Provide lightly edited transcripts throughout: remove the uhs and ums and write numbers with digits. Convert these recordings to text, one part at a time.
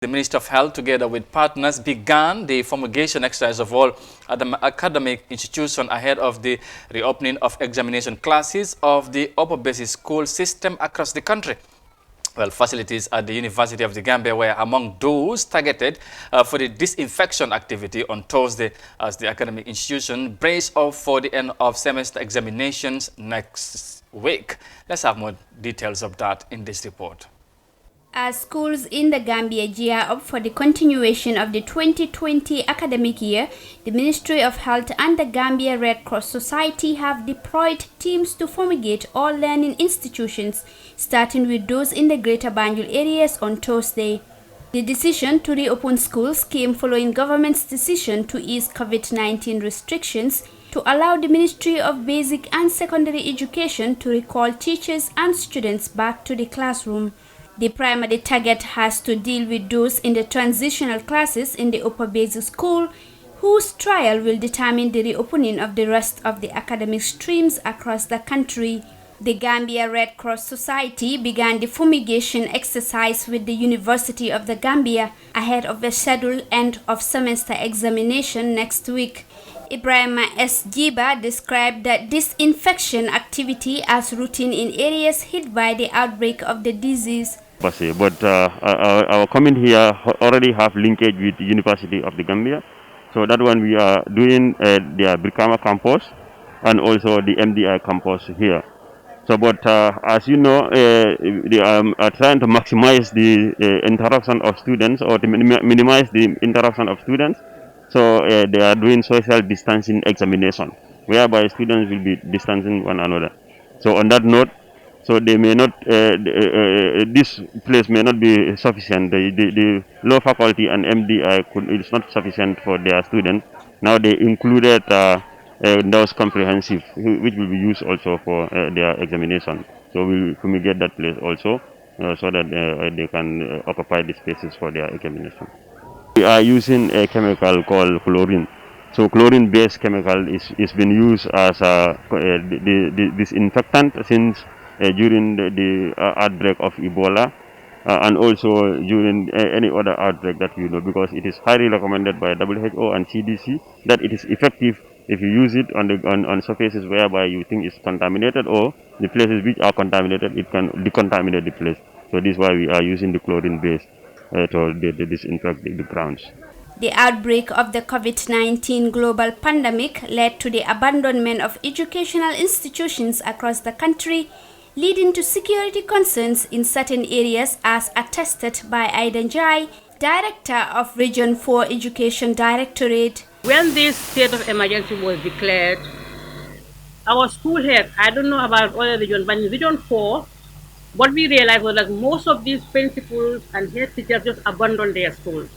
The Ministry of Health, together with partners, began the fumigation exercise of all academic institutions ahead of the reopening of examination classes of the upper basic school system across the country. Well, facilities at the University of the Gambia were among those targeted for the disinfection activity on Thursday as the academic institution braced up for the end of semester examinations next week. Let's have more details of that in this report. As schools in the Gambia gear up for the continuation of the 2020 academic year, the Ministry of Health and the Gambia Red Cross Society have deployed teams to fumigate all learning institutions, starting with those in the Greater Banjul areas on Thursday. The decision to reopen schools came following government's decision to ease COVID-19 restrictions to allow the Ministry of Basic and Secondary Education to recall teachers and students back to the classroom. The primary target has to deal with those in the transitional classes in the upper basic school, whose trial will determine the reopening of the rest of the academic streams across the country. The Gambia Red Cross Society began the fumigation exercise with the University of the Gambia ahead of the scheduled end of semester examination next week. Ibrahima S. Jiba described that disinfection activity as routine in areas hit by the outbreak of the disease. But our comment here already have linkage with the University of the Gambia. So that one we are doing the Brikama campus and also the MDI campus here. So, but as you know, they are trying to maximize the interaction of students or to minimize the interaction of students. So they are doing social distancing examination, whereby students will be distancing one another. So on that note, so they may not, this place may not be sufficient. The law faculty and MDI is not sufficient for their students. Now they included those comprehensive, which will be used also for their examination. So we fumigate that place also, so that they can occupy the spaces for their examination. We are using a chemical called chlorine. So chlorine-based chemical is been used as the disinfectant since during the outbreak of Ebola and also during any other outbreak that you know, because it is highly recommended by WHO and CDC that it is effective if you use it on surfaces whereby you think it's contaminated, or the places which are contaminated, it can decontaminate the place. So this is why we are using the chlorine-based to disinfect the grounds. The outbreak of the COVID-19 global pandemic led to the abandonment of educational institutions across the country, leading to security concerns in certain areas, as attested by Aidan Jai, Director of Region 4 Education Directorate. When this state of emergency was declared, our school head, I don't know about other regions, but in Region 4, what we realized was that most of these principals and head teachers just abandoned their schools.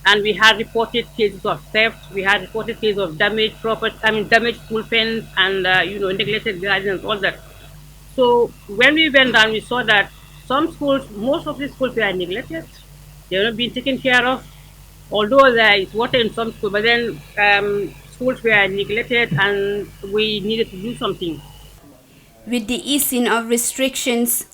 And we had reported cases of theft, we had reported cases of damaged school fence and neglected gardens, all that. So when we went down, we saw that some schools, most of the schools were neglected. They were not being taken care of. Although there is water in some schools, but then schools were neglected and we needed to do something. With the easing of restrictions,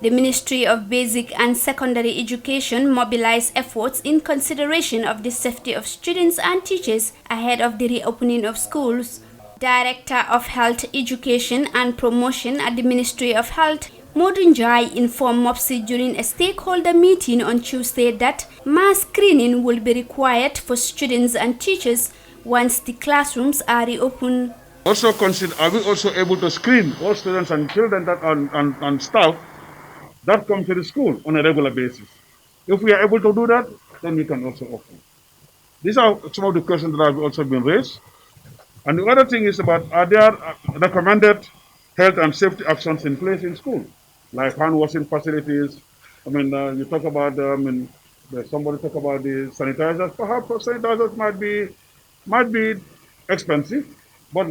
the Ministry of Basic and Secondary Education mobilized efforts in consideration of the safety of students and teachers ahead of the reopening of schools. Director of Health Education and Promotion at the Ministry of Health, Modun Jai, informed MOPSI during a stakeholder meeting on Tuesday that mass screening will be required for students and teachers once the classrooms are reopened. Also consider, are we also able to screen all students and children that and staff that come to the school on a regular basis? If we are able to do that, then we can also open. These are some of the questions that have also been raised. And the other thing is about, are there recommended health and safety actions in place in school, like hand washing facilities? I mean, you talk about, somebody talk about the sanitizers. Perhaps sanitizers might be expensive, but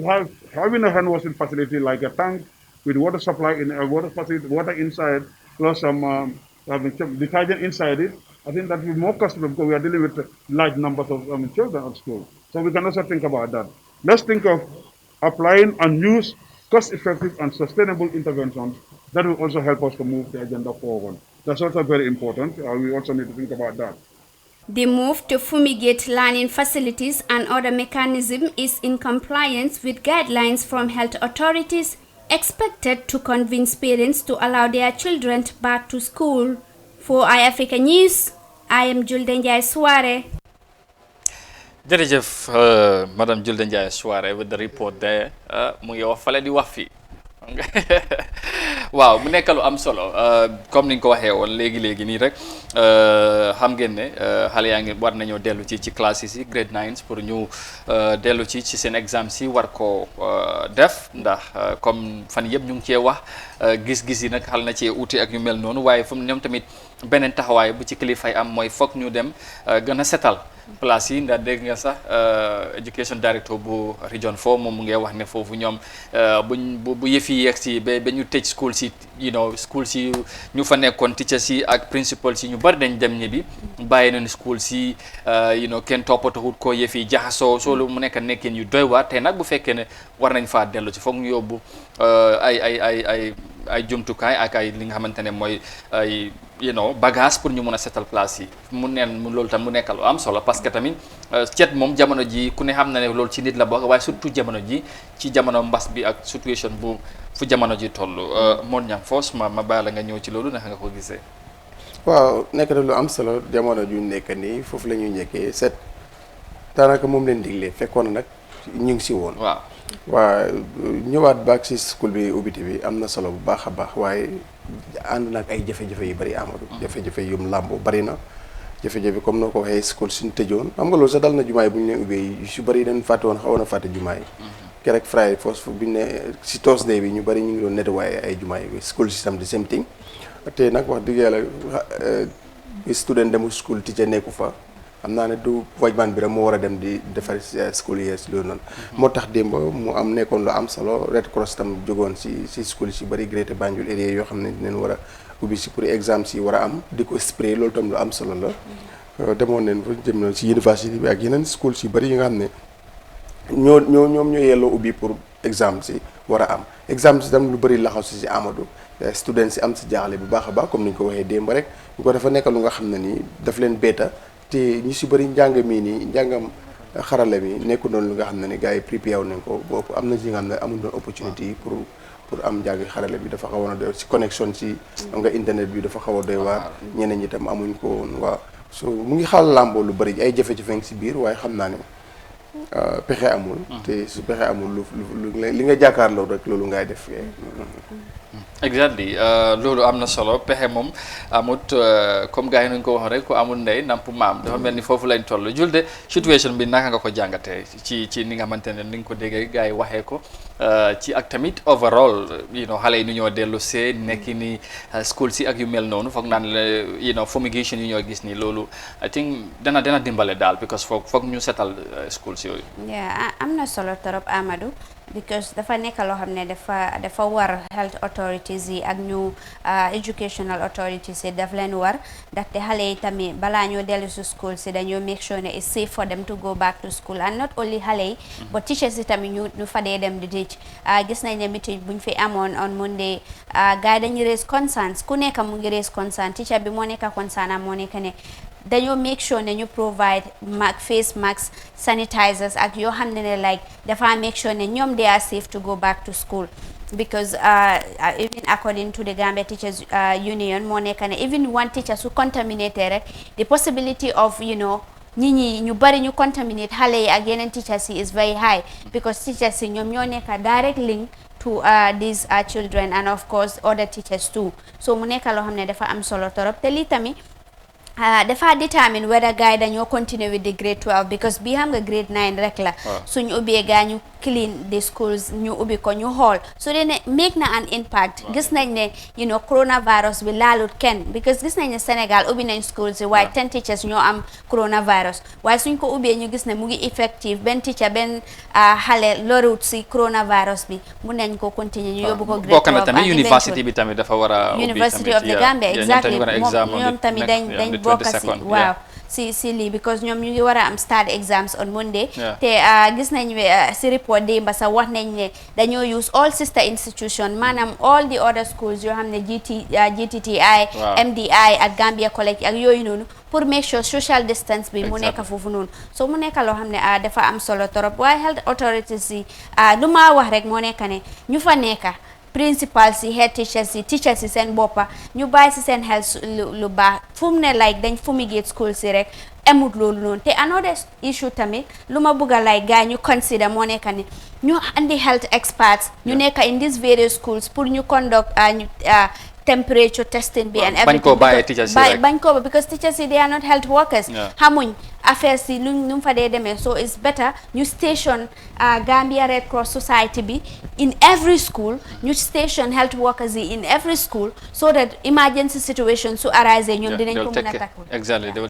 having a hand washing facility like a tank with water supply in a water facility, water inside, plus some detergent inside it, I think that will be more costly because we are dealing with large numbers of children at school. So we can also think about that. Let's think of applying and use cost-effective and sustainable interventions that will also help us to move the agenda forward. That's also very important. We also need to think about that. The move to fumigate learning facilities and other mechanism is in compliance with guidelines from health authorities, expected to convince parents to allow their children back to school. For Eyeafrica News, I am Julde Njie Suare. jërëjëf madame Julde Njie Suare with the report there mu ngi wax fale di wax fii waaw mu nekk lu am solo comme ni nga ko waxee woon léegi nii rek xam ngeen ne xale yaa ngi war nañoo dellu ci classes yi grade 9 pour ñu dellu ci seen exam si war ko def ndax comme fan yëpp ñu ngi cee wax gis-gis yi nag xal na cee uti ak yu mel noonu waaye fu mu ñoom tamit beneen taxawaay bu ci kilifay am mooy foog ñu dem gën a setal place yi ndax dégg nga sax education director bu region 4 moom mu ngi wax ne foofu ñoom bu yëf yi yegg si ba ñu tëj school si school si ñu fa nekkoon teachers si ak principal si ñu bari dañ dem ñibbi bàyyi nañu school si kenn toppatawut ko yëf yi jaxasoo soolu mu nekk nekkeen yu doy waar te nag bu fekkee ne war nañ faa dellu si foog ñu yóbbu ay jumtukaay ak ay li nga xamante ne mooy ay bagage pour ñu mun a setal place yi loolu tam mu nekkal lu am solo parce que tamit cet moom jamono ji ku ne xam na ne loolu ci nit la bokk waaye surtout jamono ji ci jamono mbas bi ak situation bu fu jamono ji toll moon ñam foos ma bàyyi la nga ñëw ci loolu naka nga ko gisee. waaw nekk na lu am solo jamono ju nekk nii foofu la ñuy nekkee set daanaka moom leen diglee fekkoon na nag ñu ngi si woon. waa ñëwaat baak si school bi ubbite bi am na solo bu baax a baax waaye ànd nag ay jafe-jafe yu bëri Amadou. jafe-jafe yum làmbo bëri na jafe-jafe comme noo ko waxee school suñu tëjoon xam nga loolu sax dal na jumaa yi bu ñu leen ubbee yu si bëri dañ fàtte woon xawoon a fàtte jumaa yi kerek Friday foofu bu ñu ne si Thursday bi ñu bëri ñu ngi doon nettoyé ay jumaa yi school system the same thing te nag wax dëgg yàlla student demul school teacher nekku fa xam naa ne du wajman bi rek moo war a dem di defar school yi si loolu noonu moo tax démb mu am nekkoon lu am solo Red Cross tam jógoon si school si bëri Greater Banjul area yoo xam ne dinañ war a ubbi si pour exam si war a am di ko spray loolu tam lu am solo la demoon nañ fa jëm na si université bi ak yeneen school si bëri yi nga xam ne ñoom ñoo yelloo ubbi pour exam si war a am exam si tam lu bëri laxaw si Amadou student si am si jaaxle bu baax a baax comme ni ñu ko waxee démb rek ñu ko dafa nekk lu nga xam ne nii daf leen beeta te ñu si bëri njàng mii nii njàngam xarala mi nekku doon lu nga xam ne ni gars yi préparé wu nañ ko bopp am na ci nga xam ne amuñ doon opportunité yi pour am njàng xarala bi dafa xawoon a doy si connexion si am nga internet bi dafa xaw a doy waar ñeneen ñi tam amuñ ko woon waaw so mu ngi xaal làmboo lu bëri ay jafe-jafe ngi si biir waaye xam naa ne pexe amul te su pexe amul li nga jàkkaarloo rek loolu ngay def exactly loolu am na solo pexe moom amut comme gars yi nañu ko wax rek ku amul ndey namp maam dafa mel ni foofu lañ toll Julde situation bi naka nga ko jàngatee ci ni nga xamante ne ni nga ko déggee gars yi waxee ko ci ak tamit overall xale yi nu ñoo dellu see nekki ni school si ak yu mel noonu foog naan la fumigation yu ñoo gis ni loolu I think dana dimbale daal because foog ñu setal school si yooyu. am na solo trop Amadou. because dafa nekk loo xam ne dafa war health authorities yi ak ñu educational authorities yi daf leen war ndaxte xale yi tamit balaa ñoo dellu si school si dañoo make sure ne it's safe for them to go back to school and not only xale yi but teachers yi tamit ñu fa dee dem di teach gis nañ ne meeting buñ fi amoon on Monday gars yi dañu raise concerns ku nekk mu ngi raise concern teacher bi moo nekk concern am moo nekk ne dañoo make sure ne ñu provide face masks sanitizers ak yoo xam ne like dafa make sure ne ñoom they are safe to go back to school because even according to the Gambia Teachers Union moo nekk ne even one teacher su contaminated rek the possibility of ñi ñu bari ñu contaminate xale yi ak yeneen teachers yi is very high because teachers yi ñoom ñoo nekk direct link to these children and of course other teachers too so mu nekk loo xam ne dafa am solo torop te lii tamit dafa determine whether gars yi dañoo continue with the grade 12 because bii xam nga grade 9 rek la suñu ubbee gaa ñu clean the schools ñu ubbi ko ñu xool so dee ne make na an impact gis nañ ne coronavirus bi laalut kenn because gis nañ ne Sénégal ubbi nañ schools yi waaye 10 teachers ñoo am coronavirus waaye suñ ko ubbee ñu gis ne mu ngi effective benn teacher benn xale lorut si coronavirus bi mun nañ ko continuer ñu yóbbu ko grade 12 bokk na tamit university bi tamit dafa war a ubbi University of the Gambia exactly ñoom tamit dañ bokk si waaw si lii because ñoom ñu ngi war a am start exams on Monday. te gis nañ si report démba sax wax nañ ne dañoo use all sister institution maanaam all the other schools yoo xam ne GTTI MDI ak Gambia College ak yooyu noonu pour make sure social distance bi mu nekk foofu noonu so mu nekk loo xam ne dafa am solo torop waaye health authorities yi lu ma wax rek moo nekk ne ñu fa nekk principals yi head teachers yi seen boppa ñu bàyyi si seen xel lu baax fu mu ne like dañ fumigate school si rek emut loolu noonu te another issue tamit lu ma bëgg a like gars ñu consider moo nekk ne ñu andi health experts ñu nekk in these various schools pour ñu conduct temperature testing bi and everything bañ ko because teachers yi they are not health workers xamuñ affaire si lu mu fa dee demee so it's better ñu station Gambia Red Cross Society bi in every school ñu station health workers yi in every school so that emergency situation su arise ñoom dinañ ko mën a tackle